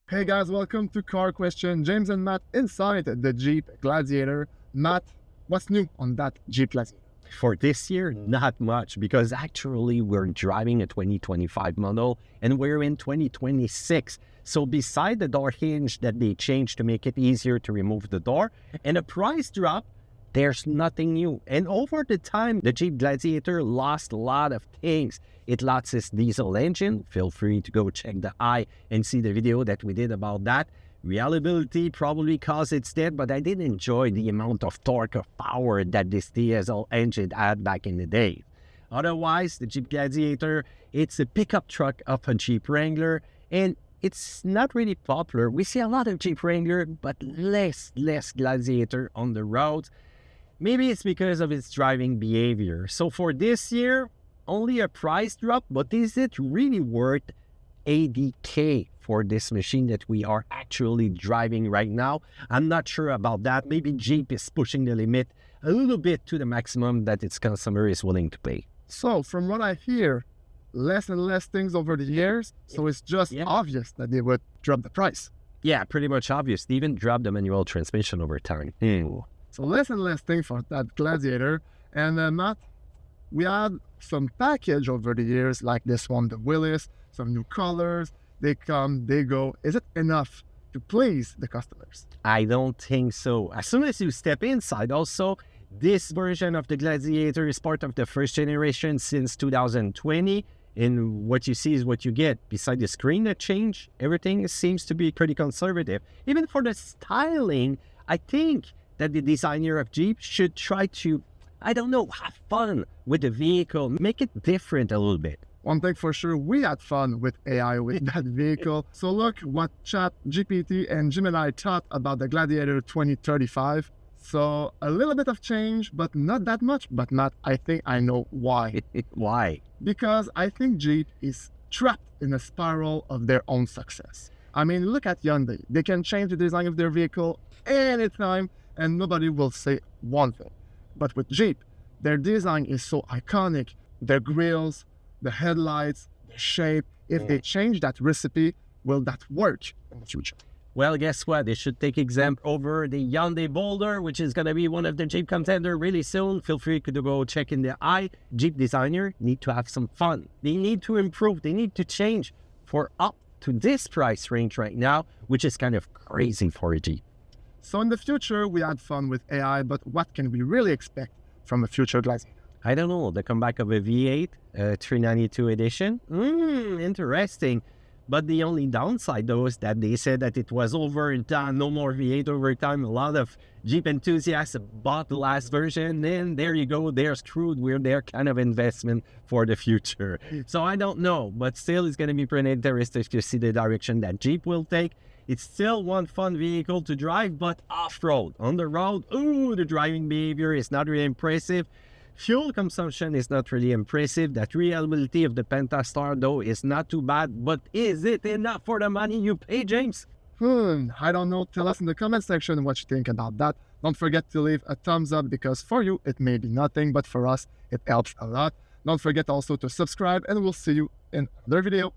Hey guys, welcome to Car Question. James and Matt inside the Jeep Gladiator. Matt, what's new on that Jeep Gladiator? For this year, not much, because actually we're driving a 2025 model and we're in 2026. So beside the door hinge that they changed to make it easier to remove the door and a price drop, there's nothing new. And over the time, the Jeep Gladiator lost a lot of things. It lost its diesel engine. Feel free to go check the eye and see the video that we did about that. Reliability probably caused its death, but I did enjoy the amount of torque of power that this diesel engine had back in the day. Otherwise, the Jeep Gladiator, it's a pickup truck of a Jeep Wrangler, and it's not really popular. We see a lot of Jeep Wrangler, but less Gladiator on the roads. Maybe it's because of its driving behavior. So for this year, only a price drop, but is it really worth $80K for this machine that we are actually driving right now? I'm not sure about that. Maybe Jeep is pushing the limit a little bit to the maximum that its customer is willing to pay. So from what I hear, less and less things over the years. So it's just obvious that they would drop the price. Yeah, pretty much obvious. They even dropped the manual transmission over time. So less and less things for that Gladiator. And Matt, we had some package over the years like this one, the Willis, some new colors. They come, they go. Is it enough to please the customers? I don't think so. As soon as you step inside, also, this version of the Gladiator is part of the first generation since 2020. And what you see is what you get. Beside the screen that changed, everything seems to be pretty conservative. Even for the styling, I think that the designer of Jeep should try to, I don't know, have fun with the vehicle, make it different a little bit. One thing for sure, we had fun with AI with that vehicle. So look what ChatGPT and Gemini thought about the Gladiator 2035. So a little bit of change, but not that much. But Matt, I think I know why. Why? Because I think Jeep is trapped in a spiral of their own success. I mean, look at Hyundai. They can change the design of their vehicle anytime and nobody will say one thing. But with Jeep, their design is so iconic. Their grills, the headlights, the shape. If they change that recipe, will that work in the future? Well, guess what? They should take example over the Hyundai Boulder, which is going to be one of the Jeep contender really soon. Feel free to go check in the eye. Jeep designer need to have some fun. They need to improve. They need to change for up to this price range right now, which is kind of crazy for a Jeep. So in the future, we had fun with AI, but what can we really expect from a future Gladiator? I don't know, the comeback of a V8, 392 edition. Interesting. But the only downside, though, is that they said that it was over and done, no more V8 over time. A lot of Jeep enthusiasts bought the last version, and there you go, they're screwed with their kind of investment for the future. So I don't know, but still it's going to be pretty interesting to see the direction that Jeep will take. It's still one fun vehicle to drive, but off-road. On the road, the driving behavior is not really impressive. Fuel consumption is not really impressive. That reliability of the Pentastar, though, is not too bad. But is it enough for the money you pay, James? I don't know. Tell us in the comment section what you think about that. Don't forget to leave a thumbs up because for you, it may be nothing, but for us, it helps a lot. Don't forget also to subscribe and we'll see you in another video.